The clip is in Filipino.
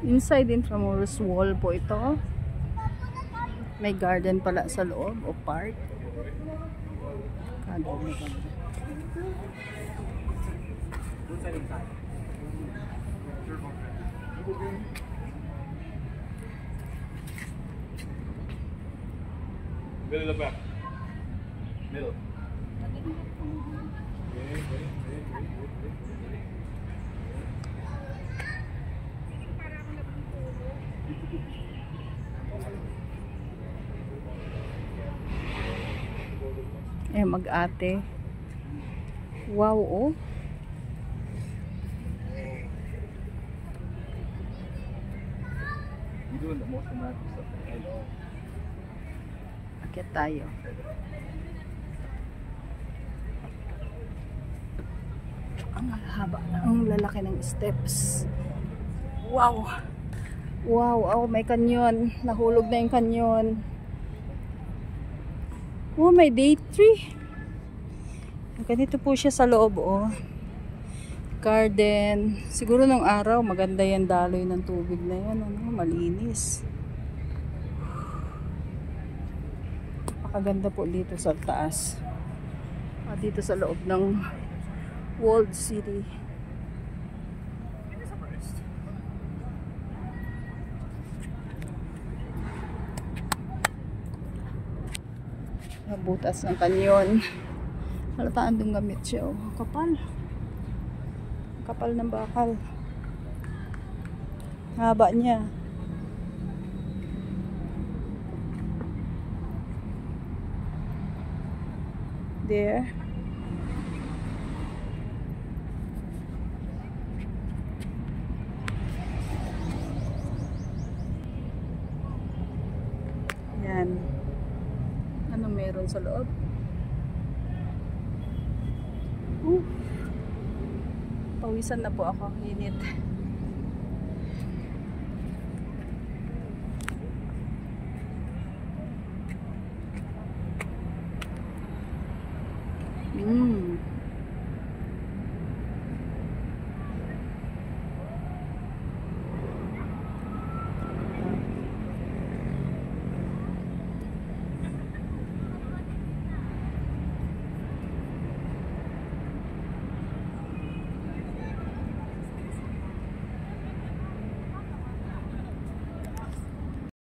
Inside Intramuros wall po ito. May garden pala sa loob o park. Middle of the back. Middle. Mag-ate. Wow, oh. You're doing the most romantic stuff. I know. Akyat tayo. Ang haba, ang lalaki ng steps. Wow. Wow, oh, may kanyon. Nahulog na yung kanyon. Oh, may date tree. Ganito po siya sa loob, oh. Garden. Siguro nung araw, maganda yan daloy ng tubig na yan. Ano, malinis. Napakaganda po dito sa taas. Dito sa loob ng Walled City. Butas ng kanyon. Halataan dong gamit siya, oh. Kapal. Kapal ng bakal. Haba niya. There. Yan. Ano meron sa loob? Pawisan na po ako. Init.